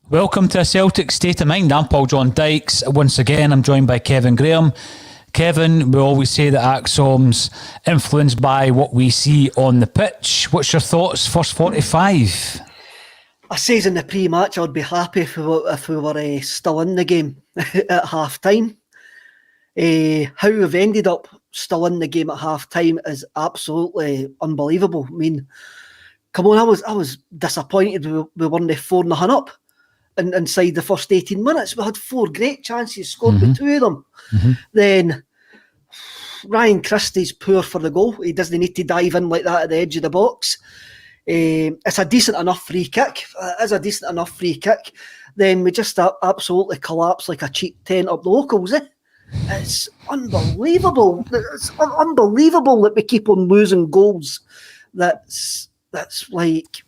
Welcome to a Celtic State of Mind. I'm Paul John Dykes. Once again, I'm joined by Kevin Graham. Kevin, we always say that ACSOM's influenced by what we see on the pitch. What's your thoughts, first 45? I says in the pre-match I'd be happy if we were still in the game at half-time. How we've ended up still in the game at half-time is absolutely unbelievable. I mean, come on, I was disappointed we weren't 4-0 up. Inside the first 18 minutes, we had 4 great chances, scored with 2 of them. Then Ryan Christie's poor for the goal. He doesn't need to dive in like that at the edge of the box. It's a decent enough free kick. Then we just absolutely collapse like a cheap tent up the locals. It's unbelievable. It's unbelievable that we keep on losing goals. That's like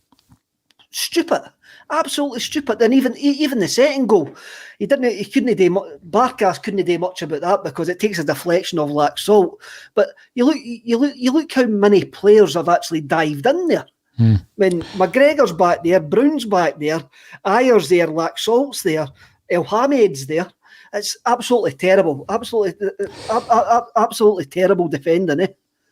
stupid. Absolutely stupid. And even the second goal, Barkas couldn't do much about that because it takes a deflection of Lac Salt. But you look how many players have actually dived in there. When McGregor's back there, Brown's back there, Ayer's there, Lac Salt's there, El Hamed's there. It's absolutely terrible. Absolutely terrible defending.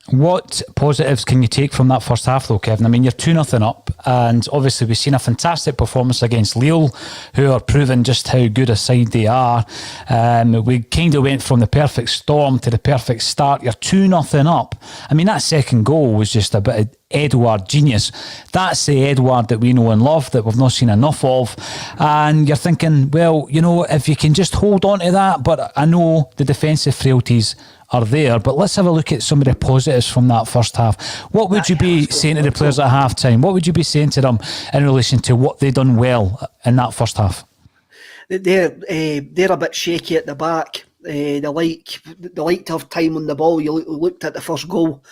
What positives can you take from that first half though, Kevin? I mean, you're 2-0 up, and obviously we've seen a fantastic performance against Lille, who are proving just how good a side they are. We kind of went from the perfect storm to the perfect start. You're 2-0 up. I mean, that second goal was just a bit of Edouard genius. That's the Edouard that we know and love, that we've not seen enough of. And you're thinking, well, you know, if you can just hold on to that, but I know the defensive frailties are there, but let's have a look at some of the positives from that first half. What would you be saying to the players at half time? What would you be saying to them in relation to what they done well in that first half? They're a bit shaky at the back. They like to have time on the ball. You looked at the first goal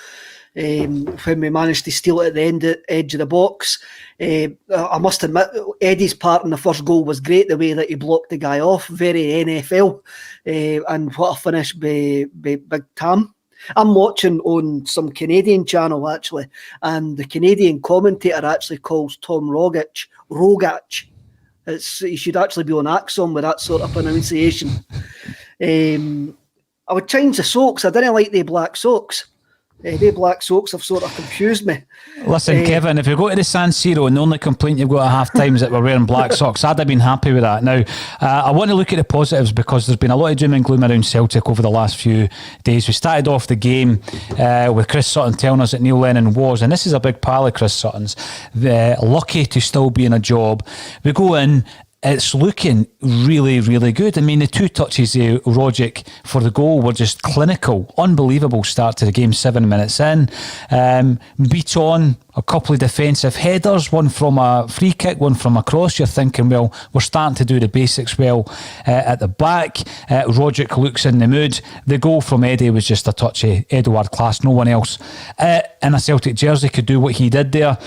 when we managed to steal it at the edge of the box. I must admit, Eddie's part in the first goal was great, the way that he blocked the guy off, very NFL, and what a finish by Big Tam. I'm watching on some Canadian channel actually, and the Canadian commentator actually calls Tom Rogic. He should actually be on ACSOM with that sort of pronunciation. I would change the socks. I didn't like the black socks. The black socks have sort of confused me. Listen, Kevin, if you go to the San Siro and the only complaint you've got at half time is that we're wearing black socks, I'd have been happy with that. Now, I want to look at the positives because there's been a lot of doom and gloom around Celtic over the last few days. We started off the game with Chris Sutton telling us that Neil Lennon was, and this is a big pal of Chris Sutton's, lucky to still be in a job. We go in. It's looking really, really good. I mean, the 2 touches of Rogic for the goal were just clinical. Unbelievable start to the game, 7 minutes in. Beat on a couple of defensive headers, one from a free kick, one from a cross. You're thinking, well, we're starting to do the basics well at the back. Rogic looks in the mood. The goal from Eddie was just a touch of Edouard class. No one else in a Celtic jersey could do what he did there.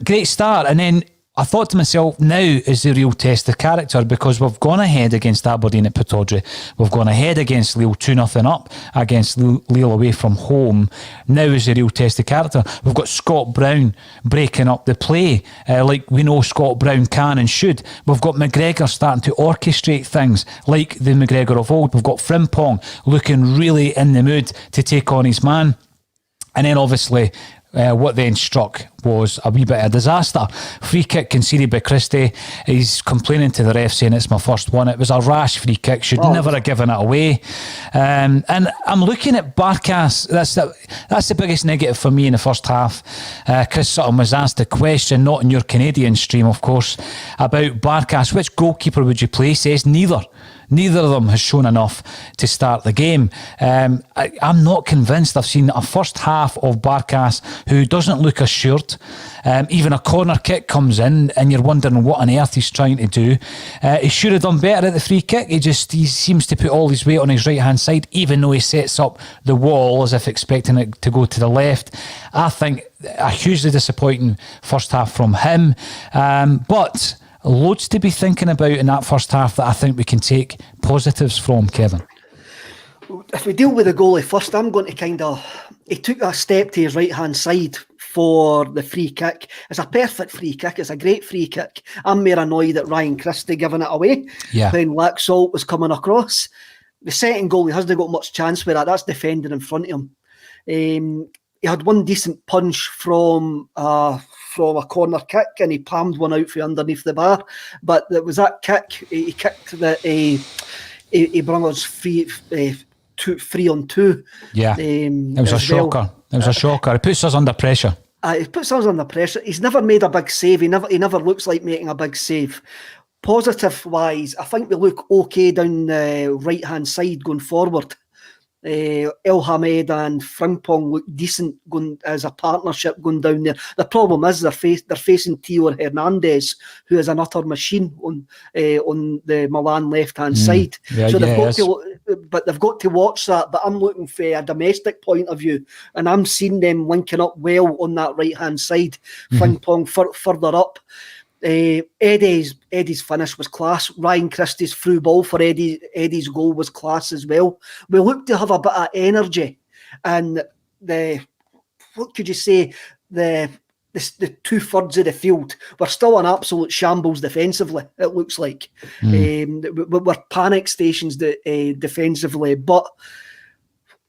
Great start. And then I thought to myself, now is the real test of character, because we've gone ahead against Aberdeen at Pittodrie. We've gone ahead against Lille 2-0 up against Lille away from home. Now is the real test of character. We've got Scott Brown breaking up the play like we know Scott Brown can and should. We've got McGregor starting to orchestrate things like the McGregor of old. We've got Frimpong looking really in the mood to take on his man. And then obviously what then struck was a wee bit of disaster. Free kick conceded by Christie. He's complaining to the ref saying it's my first one. It was a rash free kick. Should never have given it away. And I'm looking at Barkas. That's the biggest negative for me in the first half. Chris Sutton was asked a question, not in your Canadian stream, of course, about Barkas. Which goalkeeper would you play? He says neither. Neither of them has shown enough to start the game. I'm not convinced. I've seen a first half of Barkas who doesn't look assured. Even a corner kick comes in and you're wondering what on earth he's trying to do. He should have done better at the free kick. He seems to put all his weight on his right hand side, even though he sets up the wall as if expecting it to go to the left. I think a hugely disappointing first half from him. But loads to be thinking about in that first half that I think we can take positives from, Kevin. If we deal with the goalie first, I'm going to he took a step to his right hand side for the free kick. It's a perfect free kick. It's a great free kick. I'm more annoyed at Ryan Christie giving it away when Laxalt was coming across. The second goal, he hasn't got much chance with that. That's defending in front of him. He had one decent punch from a corner kick, and he palmed one out from underneath the bar. But it was that kick. He kicked that. He brought us 3-on-2. Yeah, it was a shocker. It was a shocker. It puts us under pressure. It puts us under pressure. He's never made a big save. He never looks like making a big save. Positive wise, I think we look okay down the right hand side going forward. El Hamed and Frimpong look decent going as a partnership going down there. The problem is they're facing Theo Hernandez, who is an utter machine on the Milan left hand side. Yeah, so they've got to watch that. But I'm looking for a domestic point of view, and I'm seeing them linking up well on that right hand side. Frimpong further up. Eddie's finish was class. Ryan Christie's through ball for Eddie's goal was class as well. We look to have a bit of energy, and the 2/3 of the field, we're still an absolute shambles defensively. It looks like we're panic stations defensively, but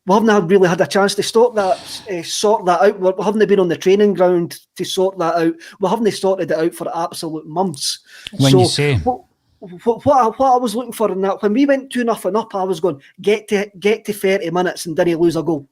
we haven't really had a chance to sort that out. We haven't been on the training ground to sort that out. We haven't sorted it out for absolute months. What I was looking for in that, when we went 2-0 up, I was going, get to 30 minutes and didn't lose a goal.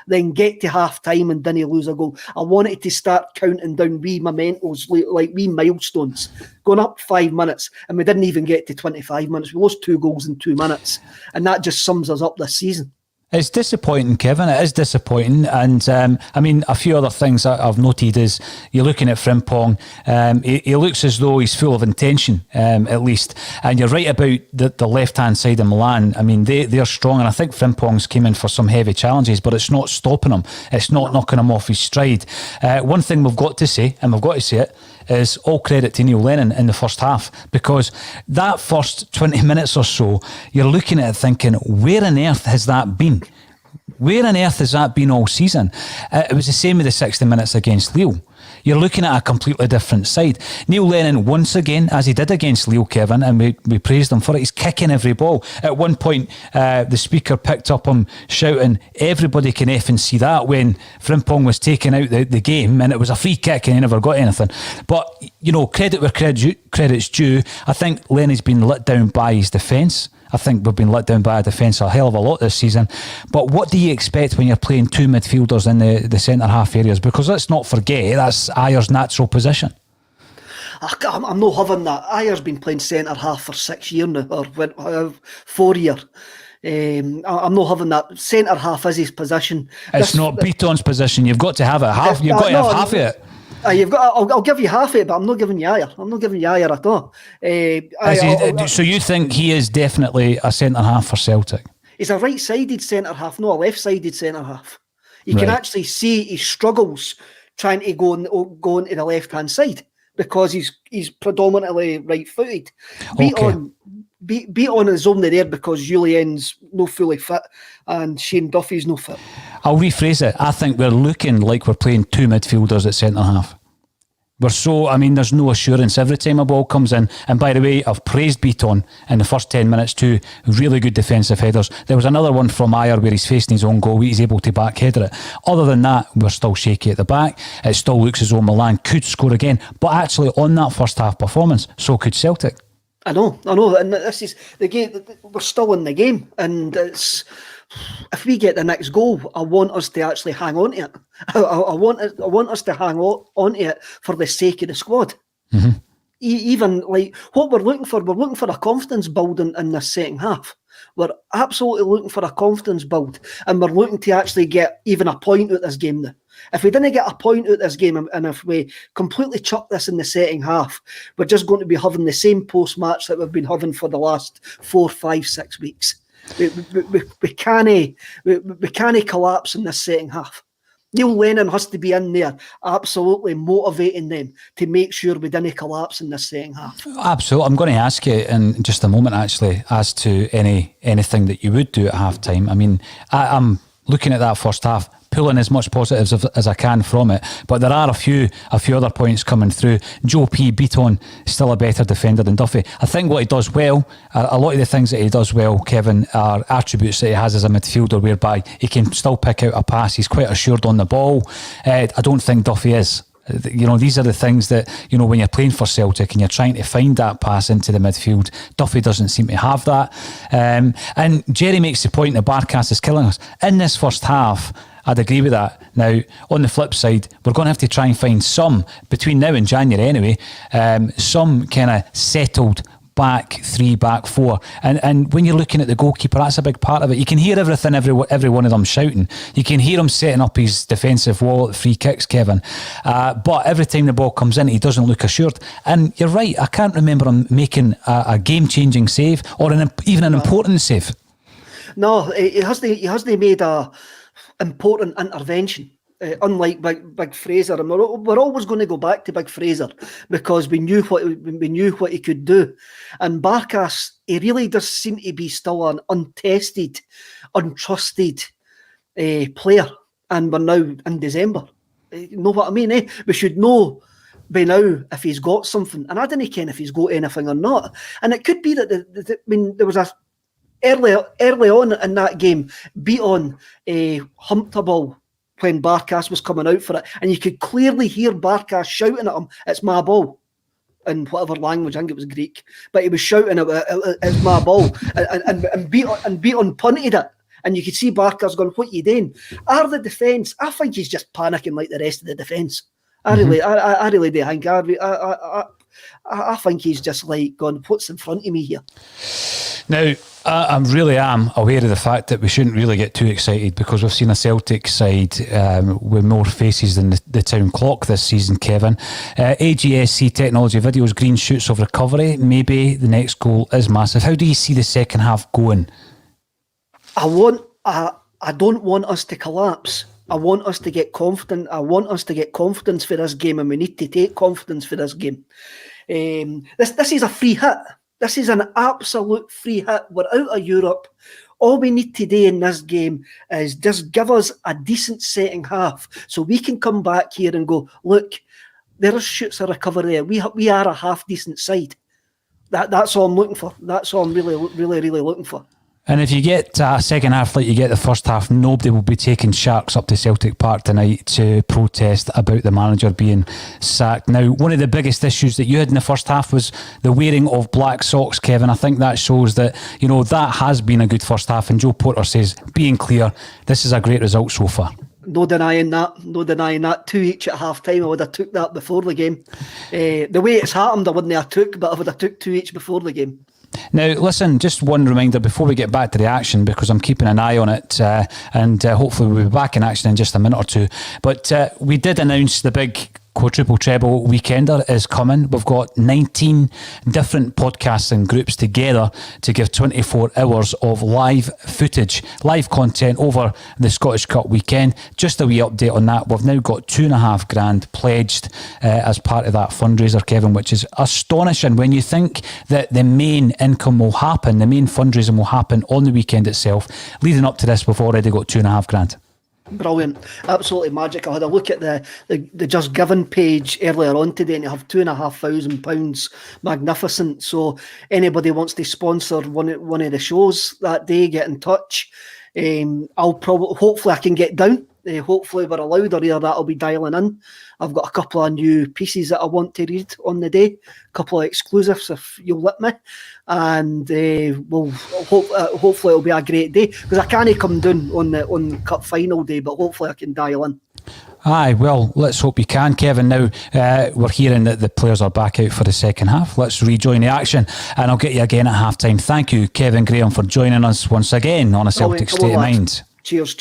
Then get to half time and didn't lose a goal. I wanted to start counting down wee mementos, like wee milestones. Going up 5 minutes, and we didn't even get to 25 minutes. We lost 2 goals in 2 minutes. And that just sums us up this season. It's disappointing, Kevin. It is disappointing. And a few other things that I've noted is you're looking at Frimpong. He looks as though he's full of intention, at least. And you're right about the left-hand side of Milan. I mean, they're strong. And I think Frimpong's came in for some heavy challenges, but it's not stopping him. It's not knocking him off his stride. One thing we've got to say, and we've got to say it, is all credit to Neil Lennon in the first half, because that first 20 minutes or so, you're looking at it thinking, where on earth has that been? Where on earth has that been all season? It was the same with the 60 minutes against Lille. You're looking at a completely different side. Neil Lennon, once again, as he did against Lille, Kevin, and we praised him for it, he's kicking every ball. At one point, the speaker picked up him shouting, "Everybody can effing see that," when Frimpong was taking out the game, and it was a free kick and he never got anything. But, credit where credit's due. I think Lennon's been let down by his defence. I think we've been let down by a defence a hell of a lot this season. But what do you expect when you're playing 2 midfielders in the centre-half areas? Because let's not forget, that's Ayer's natural position. I'm not having that. Ayer's been playing centre-half for 6 years now, or 4 years. I'm not having that. Centre-half is his position. It's not Beaton's position. You've got to have it. You've got to have half of it. I'll give you half of it, but I'm not giving you Ayer. I'm not giving you Ayer at all. So you think he is definitely a centre-half for Celtic? He's a right-sided centre-half, not a left-sided centre-half. You can actually see he struggles trying to go into the left-hand side because he's predominantly right-footed. Beaton is only there because Julien's no fully fit and Shane Duffy's no fit. I'll rephrase it. I think we're looking like we're playing 2 midfielders at centre-half. There's no assurance every time a ball comes in. And by the way, I've praised Beaton in the first 10 minutes too. Really good defensive headers. There was another one from Ayer where he's facing his own goal. He's able to backheader it. Other than that, we're still shaky at the back. It still looks as though Milan could score again. But actually, on that first half performance, so could Celtic. I know. And this is the game. We're still in the game. And if we get the next goal, I want us to actually hang on to it. I want us to hang on to it for the sake of the squad. Mm-hmm. Even like what we're looking for a confidence building in this second half. We're absolutely looking for a confidence build, and we're looking to actually get even a point out this game now. If we didn't get a point out this game, and if we completely chuck this in the second half, we're just going to be having the same post-match that we've been having for the last 4, 5, 6 weeks. We can't collapse in this second half. Neil Lennon has to be in there absolutely motivating them to make sure we didn't collapse in this second half. Absolutely. I'm going to ask you in just a moment actually as to anything that you would do at half time. I mean, I'm looking at that first half, pulling as much positives as I can from it. But there are a few other points coming through. Joe P. Beaton, still a better defender than Duffy. I think what he does well, a lot of the things that he does well, Kevin, are attributes that he has as a midfielder, whereby he can still pick out a pass. He's quite assured on the ball. I don't think Duffy is. You know, these are the things that, you know, when you're playing for Celtic and you're trying to find that pass into the midfield, Duffy doesn't seem to have that. And Jerry makes the point that Barkas is killing us. In this first half, I'd agree with that. Now, on the flip side, we're going to have to try and find some, between now and January anyway, some kind of settled back three, back four. And when you're looking at the goalkeeper, that's a big part of it. You can hear everything, every one of them shouting. You can hear him setting up his defensive wall at free kicks, Kevin. But every time the ball comes in, he doesn't look assured. And you're right, I can't remember him making a game-changing save or even an important save. No, he hasn't made a important intervention. Unlike Big Fraser, and we're always going to go back to Big Fraser because we knew what he could do. And Barkas, he really does seem to be still an untested, untrusted player. And we're now in December. You know what I mean? Eh? We should know by now if he's got something. And I don't care if he's got anything or not. And it could be that there was a early on in that game, Beaton humped a ball when Barkas was coming out for it, and you could clearly hear Barkas shouting at him, "It's my ball," in whatever language. I think it was Greek, but he was shouting, "It's my ball," and Beaton punted it, and you could see Barkas going, "What you doing?" The defence, I think he's just panicking like the rest of the defence. I really do think. I think he's just like going, "What's in front of me here?" Now, I really am aware of the fact that we shouldn't really get too excited because we've seen a Celtic side with more faces than the town clock this season, Kevin. AGSC technology videos, green shoots of recovery. Maybe the next goal is massive. How do you see the second half going? I don't want us to collapse. I want us to get confident. I want us to get confidence for this game, and we need to take confidence for this game. This is a free hit. This is an absolute free hit. We're out of Europe. All we need to do in this game is just give us a decent second half so we can come back here and go, look, there are shoots of recovery there. We are a half-decent side. That's all I'm looking for. That's all I'm really looking for. And if you get a second half like you get the first half, nobody will be taking sharks up to Celtic Park tonight to protest about the manager being sacked. Now, one of the biggest issues that you had in the first half was the wearing of black socks, Kevin. I think that shows that, you know, that has been a good first half. And Joe Porter says, being clear, this is a great result so far. No denying that. 2 each at half time. I would have took that before the game. The way it's happened, I wouldn't have took, but I would have took 2 each before the game. Now, listen, just one reminder before we get back to the action, because I'm keeping an eye on it, and hopefully we'll be back in action in just a minute or two. But we did announce the big quadruple treble weekender is coming. We've got 19 different podcasts and groups together to give 24 hours of live footage, live content over the Scottish Cup weekend. Just a wee update on that. We've now got $2,500 pledged as part of that fundraiser, Kevin, which is astonishing when you think that the main income will happen, the main fundraising will happen on the weekend itself. Leading up to this, we've already got $2,500. Brilliant, absolutely magic. I had a look at the Just Given page earlier on today, and you have £2,500. Magnificent. So anybody wants to sponsor one of the shows that day, get in touch. Hopefully I can get down. Hopefully we're allowed, or either that I'll be dialing in. I've got a couple of new pieces that I want to read on the day, a couple of exclusives if you'll let me, and hopefully it'll be a great day, because I can't come down on Cup final day, but hopefully I can dial in. Aye, well, let's hope you can, Kevin. Now, we're hearing that the players are back out for the second half. Let's rejoin the action, and I'll get you again at half time. Thank you, Kevin Graham, for joining us once again on A Celtic State of Mind. Cheers.